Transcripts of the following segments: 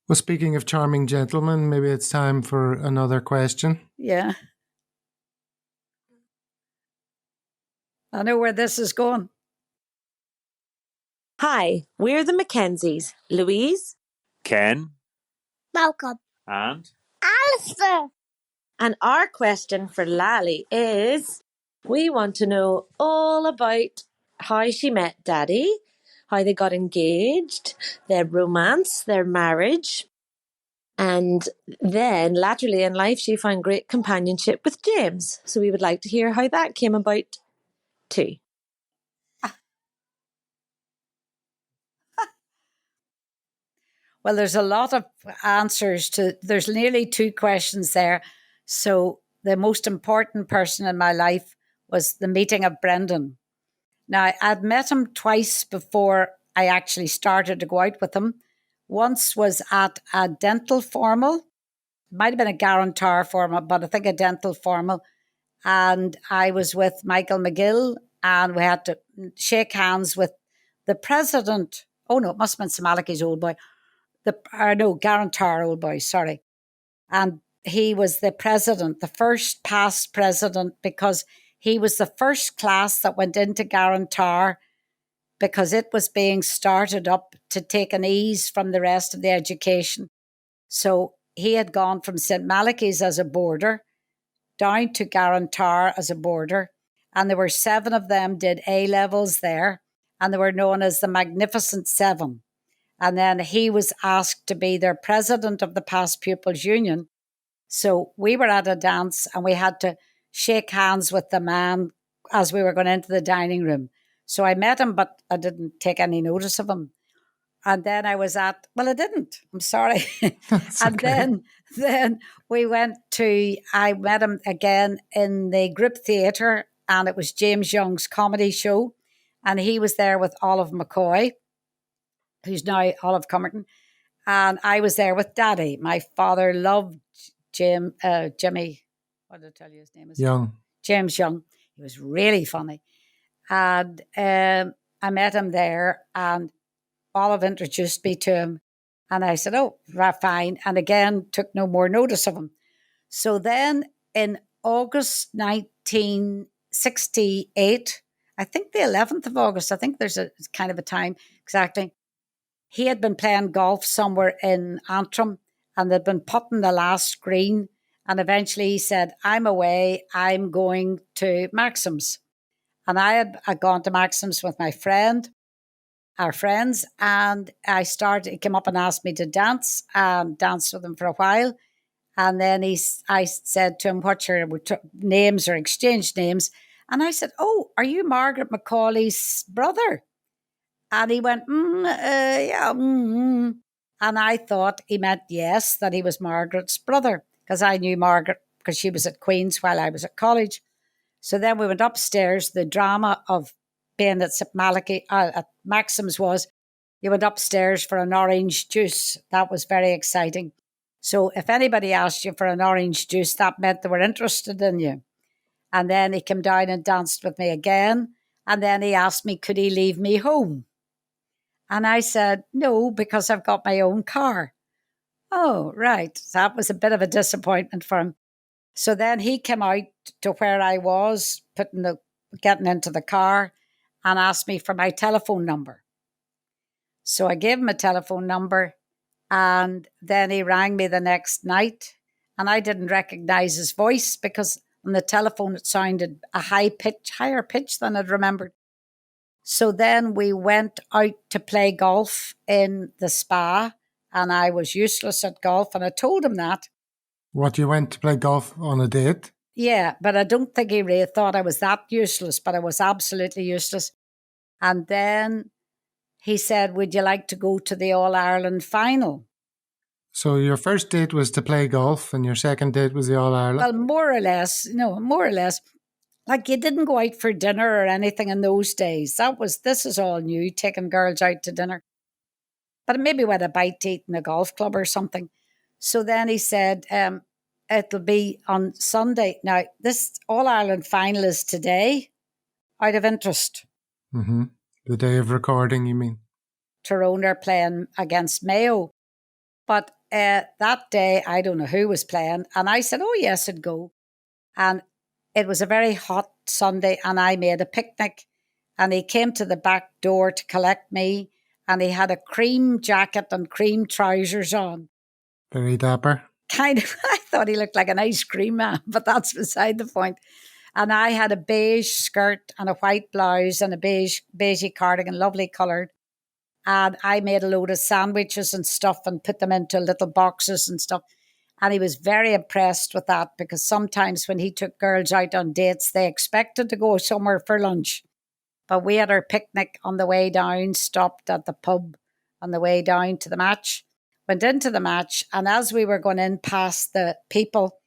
Well, speaking of charming gentlemen, maybe it's time for another question. Yeah. I know where this is going. Hi, we're the Mackenzies. Louise, Ken, Malcolm, and Alistair. and our question for Lally is we want to know all about how she met Daddy, how they got engaged, their romance, their marriage. And then laterally in life, she found great companionship with James. So we would like to hear how that came about too. Well, there's a lot of answers there's nearly 2 questions there. So the most important person in my life was the meeting of Brendan. Now, I'd met him twice before I actually started to go out with him. Once was at a dental formal. It might have been a guarantor formal, but I think a dental formal. And I was with Michael McGill, and we had to shake hands with the president. Oh, no, it must have been Samalaki's old boy. Guarantor old boy, sorry. And he was the president, the first past president, because he was the first class that went into Guarantor because it was being started up to take an ease from the rest of the education. So he had gone from St. Malachy's as a boarder down to Guarantor as a boarder. And there were 7 of them did A-levels there, and they were known as the Magnificent Seven. And then he was asked to be their president of the Past Pupils Union. So we were at a dance and we had to shake hands with the man as we were going into the dining room. So I met him, but I didn't take any notice of him. And then I didn't. I'm sorry. And okay. then I met him again in the group theatre, and it was James Young's comedy show. And he was there with Olive McCoy, who's now Olive Comerton. And I was there with Daddy. My father loved Jimmy. What did I tell you his name is? Young. James Young. He was really funny. And I met him there, and Olive introduced me to him. And I said, oh, fine. And again, took no more notice of him. So then in August 1968, I think the 11th of August, I think there's a kind of a time exactly, he had been playing golf somewhere in Antrim, and they'd been putting the last green. And eventually he said, I'm away. I'm going to Maxim's. And I had gone to Maxim's with our friends, and he came up and asked me to dance, and danced with him for a while. And then I said to him, what's your names, or exchanged names? And I said, oh, are you Margaret Macaulay's brother? And he went, yeah. And I thought he meant yes, that he was Margaret's brother, because I knew Margaret because she was at Queen's while I was at college. So then we went upstairs. The drama of being at St. Malachy, at Maxim's was you went upstairs for an orange juice. That was very exciting. So if anybody asked you for an orange juice, that meant they were interested in you. And then he came down and danced with me again. And then he asked me, could he leave me home? And I said, no, because I've got my own car. Oh, right. That was a bit of a disappointment for him. So then he came out to where I was, getting into the car, and asked me for my telephone number. So I gave him a telephone number, and then he rang me the next night, and I didn't recognize his voice because on the telephone it sounded higher pitch than I'd remembered. So then we went out to play golf in the spa, and I was useless at golf, and I told him that. What, you went to play golf on a date? Yeah, but I don't think he really thought I was that useless, but I was absolutely useless. And then he said, would you like to go to the All-Ireland final? So your first date was to play golf, and your second date was the All-Ireland? Well, more or less. Like, you didn't go out for dinner or anything in those days. This is all new, taking girls out to dinner. But maybe we had a bite to eat in a golf club or something. So then he said, it'll be on Sunday. Now, this All-Ireland final is today, out of interest. Mm-hmm. The day of recording, you mean? Tyrone are playing against Mayo. But that day, I don't know who was playing. And I said, oh, yes, I'd go. And it was a very hot Sunday, and I made a picnic. And he came to the back door to collect me, and he had a cream jacket and cream trousers on. Very dapper. Kind of, I thought he looked like an ice cream man, but that's beside the point. And I had a beige skirt and a white blouse and a beige cardigan, lovely coloured. And I made a load of sandwiches and stuff and put them into little boxes and stuff. And he was very impressed with that, because sometimes when he took girls out on dates, they expected to go somewhere for lunch. But we had our picnic on the way down, stopped at the pub on the way down to the match, went into the match. And as we were going in past the people,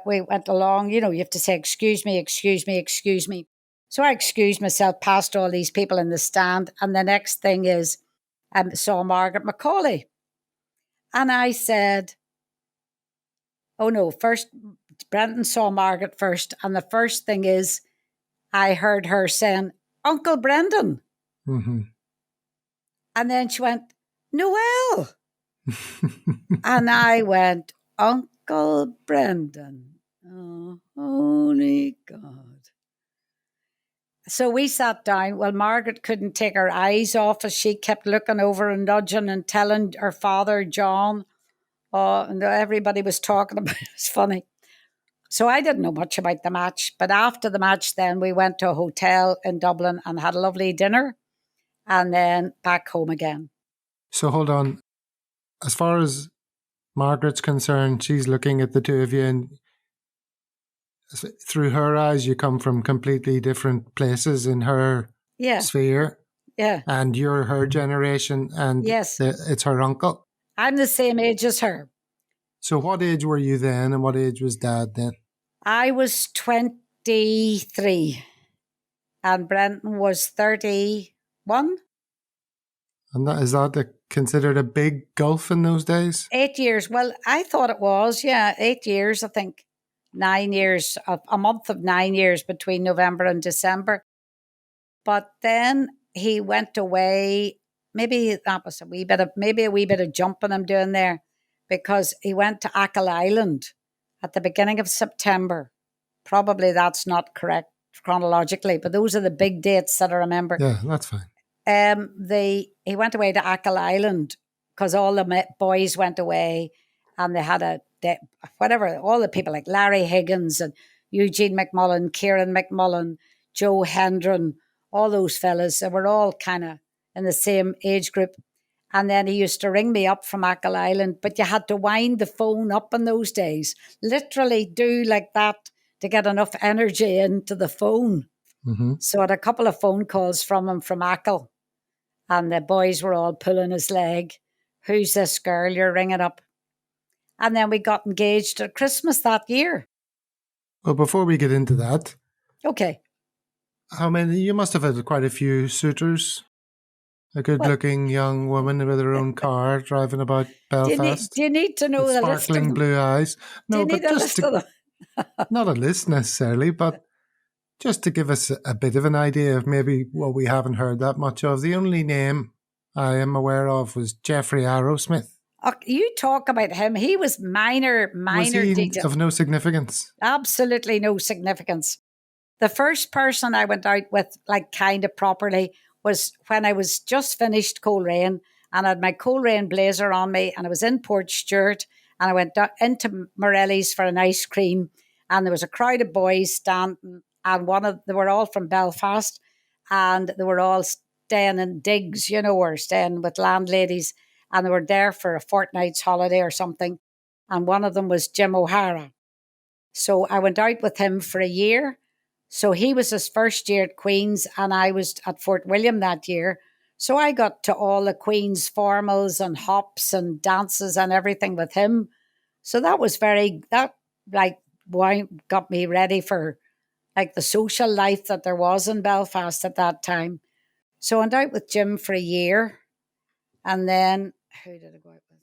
we went along, you have to say, excuse me, excuse me, excuse me. So I excused myself past all these people in the stand. And the next thing is, I saw Margaret Macaulay. And I said, oh no, first, Brendan saw Margaret first. And the first thing is, I heard her saying, Uncle Brendan. Mm-hmm. And then she went, Noel. And I went, Uncle Brendan. Oh, holy God. So we sat down. Well, Margaret couldn't take her eyes off us. She kept looking over and nudging and telling her father, John. And everybody was talking about it. It's funny. So I didn't know much about the match. But after the match, then we went to a hotel in Dublin and had a lovely dinner, and then back home again. So hold on. As far as Margaret's concerned, she's looking at the two of you, and through her eyes, you come from completely different places in her sphere. Yeah. And you're her generation, and yes, it's her uncle. I'm the same age as her. So what age were you then, and what age was Dad then? I was 23, and Brendan was 31. And is that considered a big gulf in those days? 8 years. Well, I thought it was, 8 years, I think. 9 years, a month of 9 years between November and December. But then he went away. Maybe that was a wee bit of jumping I'm doing there, because he went to Achill Island at the beginning of September. Probably that's not correct chronologically, but those are the big dates that I remember. Yeah, that's fine. He went away to Achill Island because all the boys went away, and they had all the people like Larry Higgins and Eugene McMullen, Kieran McMullen, Joe Hendron, all those fellas. They were all kind of in the same age group. And then he used to ring me up from Achill Island, but you had to wind the phone up in those days. Literally do like that to get enough energy into the phone. Mm-hmm. So I had a couple of phone calls from him from Achill, and the boys were all pulling his leg. Who's this girl you're ringing up? And then we got engaged at Christmas that year. Well, before we get into that. Okay. How many? You must have had quite a few suitors. A good-looking young woman with her own car driving about Belfast. Do you need to know the list? Sparkling blue eyes. No, but just not a list necessarily, but just to give us a bit of an idea of maybe what we haven't heard that much of. The only name I am aware of was Jeffrey Arrowsmith. Oh, you talk about him. He was minor was he detail. Of no significance? Absolutely no significance. The first person I went out with, like kind of properly, was when I was just finished Coleraine, and I had my Coleraine blazer on me, and I was in Portstewart, and I went into Morelli's for an ice cream, and there was a crowd of boys standing, and they were all from Belfast, and they were all staying in digs, or staying with landladies, and they were there for a fortnight's holiday or something, and one of them was Jim O'Hara. So I went out with him for a year. So he was his first year at Queen's, and I was at Fort William that year. So I got to all the Queen's formals and hops and dances and everything with him. So that was got me ready for like the social life that there was in Belfast at that time. So I went out with Jim for a year, and then who did I go out with?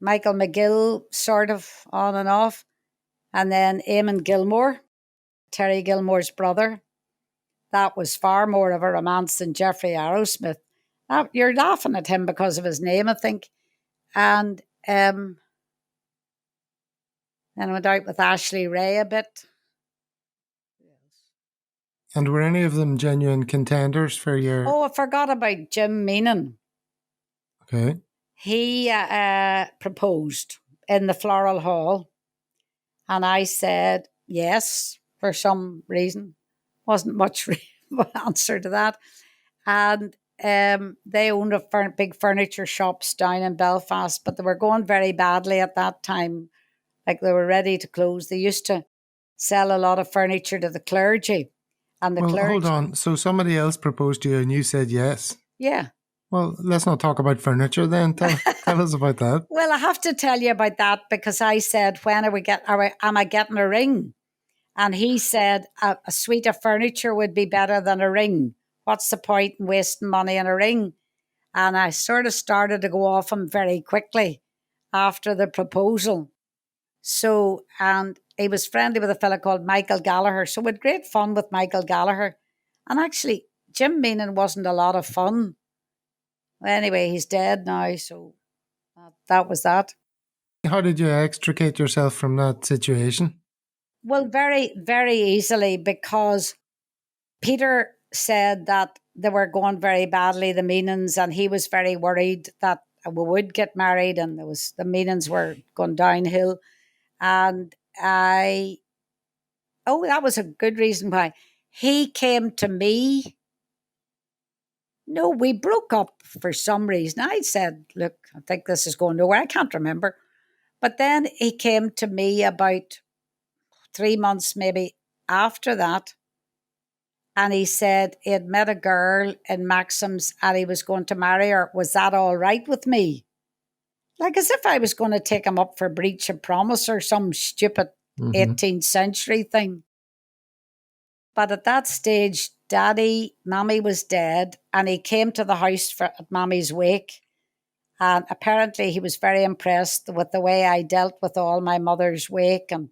Michael McGill, sort of on and off. And then Eamon Gilmore, Terry Gilmore's brother. That was far more of a romance than Jeffrey Arrowsmith. You're laughing at him because of his name, I think. And then I went out with Ashley Ray a bit. And were any of them genuine contenders for your... Oh, I forgot about Jim Meenan. Okay. He proposed in the Floral Hall. And I said yes for some reason. Wasn't much answer to that. And they owned big furniture shops down in Belfast, but they were going very badly at that time. Like they were ready to close. They used to sell a lot of furniture to the clergy. And the clergy... hold on. So somebody else proposed to you and you said yes? Yeah. Well, let's not talk about furniture then. Tell us about that. Well, I have to tell you about that because I said, when am I getting a ring? And he said, a suite of furniture would be better than a ring. What's the point in wasting money on a ring? And I sort of started to go off him very quickly after the proposal. So, and he was friendly with a fella called Michael Gallagher. So we had great fun with Michael Gallagher. And actually, Jim Meenan wasn't a lot of fun. Anyway, he's dead now, so that was that. How did you extricate yourself from that situation? Well, very, very easily, because Peter said that they were going very badly, the Meenans, and he was very worried that we would get married and the Meenans were going downhill. And that was a good reason why. He came to me. No, we broke up for some reason. I said, look, I think this is going nowhere. I can't remember. But then he came to me about 3 months maybe after that. And he said he had met a girl in Maxim's and he was going to marry her. Was that all right with me? Like as if I was going to take him up for breach of promise or some stupid 18th century thing. But at that stage, Mommy was dead, and he came to the house at Mommy's wake. And apparently he was very impressed with the way I dealt with all my mother's wake and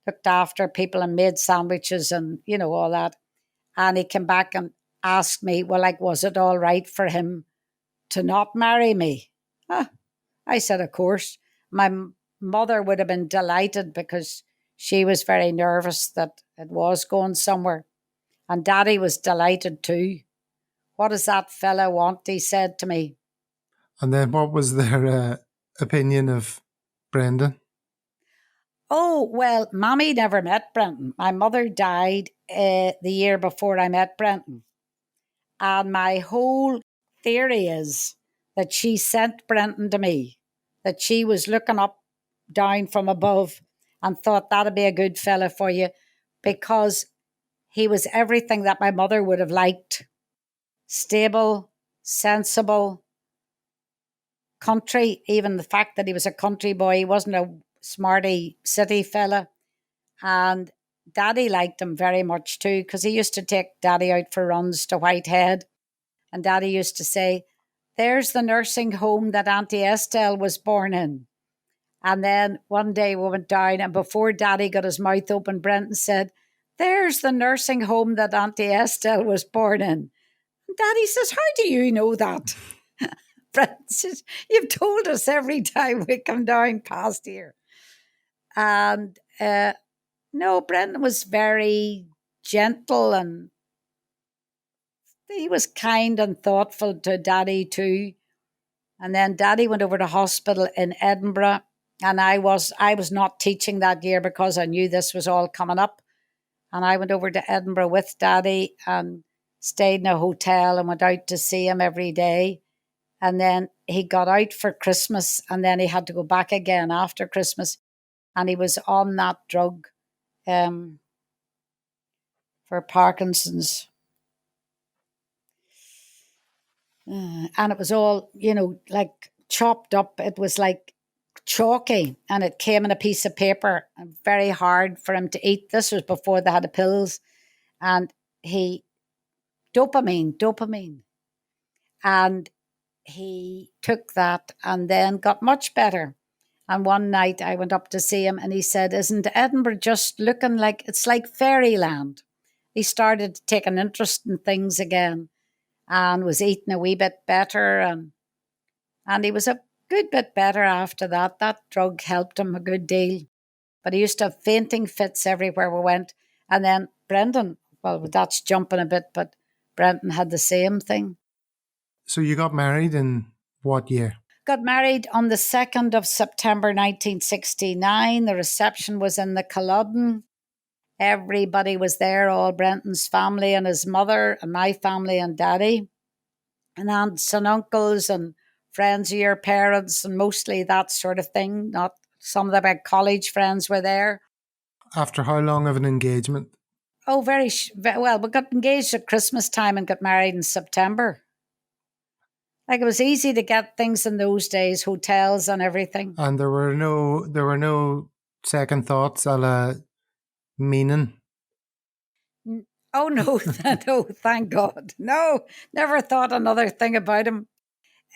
looked after people and made sandwiches and, all that. And he came back and asked me, was it all right for him to not marry me? I said, of course. My mother would have been delighted because she was very nervous that it was going somewhere. And Daddy was delighted too. What does that fella want? He said to me. And then what was their opinion of Brendan? Oh, well, Mommy never met Brendan. My mother died the year before I met Brendan. And my whole theory is that she sent Brendan to me, that she was looking down from above and thought that'd be a good fella for you because he was everything that my mother would have liked. Stable, sensible, country, even the fact that he was a country boy, he wasn't a smarty city fella. And Daddy liked him very much too, because he used to take Daddy out for runs to Whitehead. And Daddy used to say, there's the nursing home that Auntie Estelle was born in. And then one day we went down, and before Daddy got his mouth open, Brendan said, there's the nursing home that Auntie Estelle was born in. And Daddy says, how do you know that? Brendan says, you've told us every time we come down past here. And no, Brendan was very gentle and he was kind and thoughtful to Daddy too. And then Daddy went over to hospital in Edinburgh, and I was not teaching that year because I knew this was all coming up. And I went over to Edinburgh with Daddy and stayed in a hotel and went out to see him every day. And then he got out for Christmas, and then he had to go back again after Christmas. And he was on that drug for Parkinson's. And it was all, like chopped up. It was like chalky, and it came in a piece of paper, very hard for him to eat. This was before they had the pills. And dopamine. And he took that and then got much better. And one night I went up to see him and he said, isn't Edinburgh just looking like, it's like fairyland? He started to take an interest in things again. and was eating a wee bit better. And he was a good bit better after that. That drug helped him a good deal. But he used to have fainting fits everywhere we went. And then Brendan, well, that's jumping a bit, but Brendan had the same thing. So you got married in what year? Got married on the 2nd of September 1969. The reception was in the Culloden. Everybody was there, all Brenton's family and his mother and my family and daddy, and aunts and uncles and friends of your parents, and mostly that sort of thing. Not some of the big college friends were there. After how long of an engagement? Oh, well, we got engaged at Christmas time and got married in September. Like, it was easy to get things in those days, hotels and everything. And there were no second thoughts a la meaning. Oh, no, no, thank God. No, never thought another thing about him.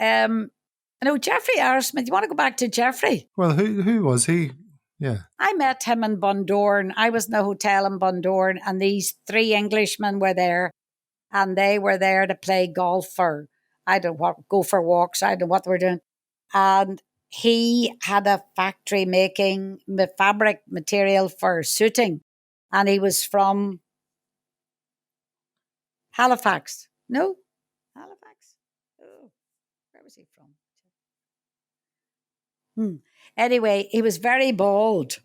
No, Jeffrey Arisman. You want to go back to Jeffrey? Well, who was he? Yeah. I met him in Bundoran. I was in a hotel in Bundoran, and these 3 Englishmen were there, and they were there to play golf or, I don't know what, go for walks. I don't know what they were doing. And he had a factory making fabric material for suiting, and he was from Halifax. No? Halifax? Oh, where was he from? Anyway, he was very bold,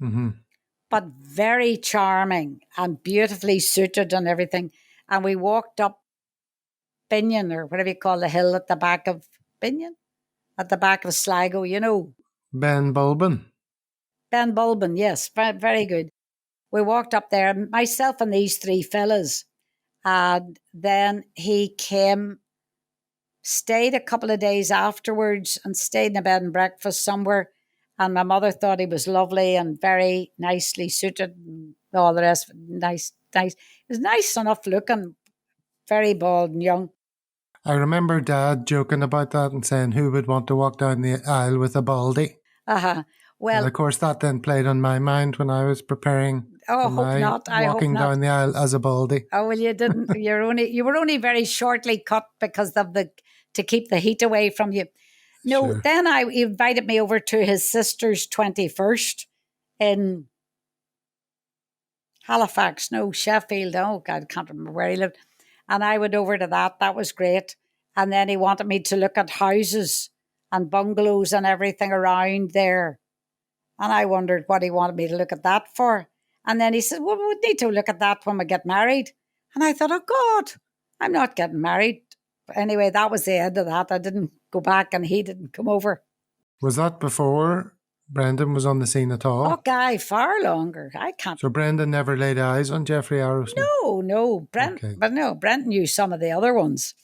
but very charming and beautifully suited and everything. And we walked up Binion, or whatever you call the hill at the back of Binion, at the back of Sligo, you know. Ben Bulben. Ben Bulben, yes, very good. We walked up there, myself and these 3 fellas. And then he came, stayed a couple of days afterwards and stayed in a bed and breakfast somewhere. And my mother thought he was lovely and very nicely suited and all the rest. Nice. He was nice enough looking, very bald and young. I remember Dad joking about that and saying, who would want to walk down the aisle with a baldy? Well, and of course, that then played on my mind when I was preparing I hope walking down the aisle as a baldy. Oh, well, you didn't. You were only very shortly cut because of to keep the heat away from you. No, Sure. Then he invited me over to his sister's 21st in Halifax. No, Sheffield. Oh, God, I can't remember where he lived. And I went over to that. That was great. And then he wanted me to look at houses and bungalows and everything around there. And I wondered what he wanted me to look at that for. And then he said, well, we need to look at that when we get married. And I thought, oh, God, I'm not getting married. But anyway, that was the end of that. I didn't go back and he didn't come over. Was that before Brendan was on the scene at all? Oh, Guy, far longer. I can't. So Brendan never laid eyes on Jeffrey Arisman? No. Brent knew some of the other ones.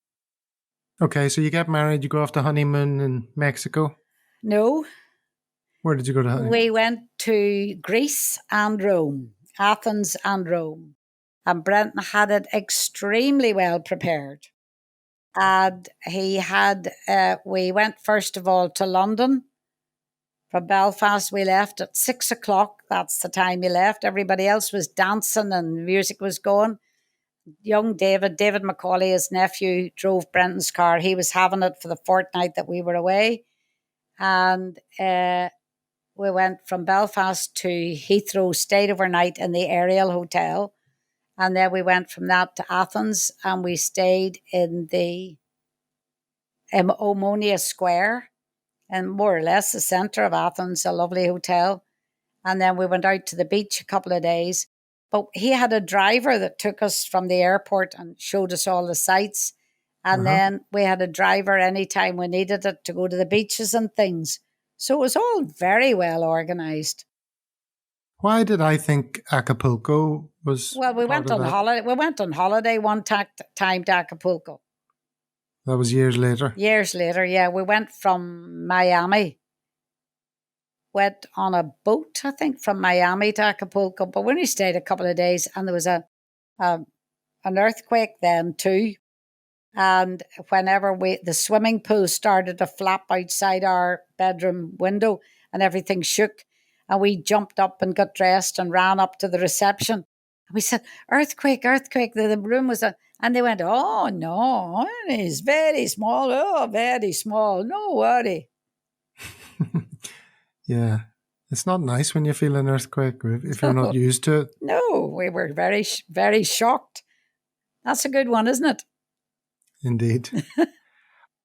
Okay, so you get married, you go off to honeymoon in Mexico? No. Where did you go to honeymoon? We went to Greece and Rome, Athens and Rome. And Brenton had it extremely well prepared. And we went first of all to London. From Belfast, we left at 6:00. That's the time we left. Everybody else was dancing and music was going. Young David Macaulay, his nephew, drove Brenton's car. He was having it for the fortnight that we were away. And we went from Belfast to Heathrow, stayed overnight in the Ariel Hotel. And then we went from that to Athens and we stayed in the Omonia Square, and more or less the centre of Athens, a lovely hotel. And then we went out to the beach a couple of days. But he had a driver that took us from the airport and showed us all the sights. And then we had a driver anytime we needed it to go to the beaches and things. So it was all very well organised. Why did I think Acapulco was? Well, we went on holiday. We went on holiday one time to Acapulco. That was years later. Years later, yeah. We went from Miami. Went on a boat, I think, from Miami to Acapulco. But we only stayed a couple of days, and there was an earthquake then too. And whenever the swimming pool started to flap outside our bedroom window, and everything shook, and we jumped up and got dressed and ran up to the reception. And we said, "Earthquake, earthquake!" The room was And they went, oh, no, he's very small. Oh, very small. No worry. Yeah. It's not nice when you feel an earthquake if you're not used to it. No, we were very, very shocked. That's a good one, isn't it? Indeed.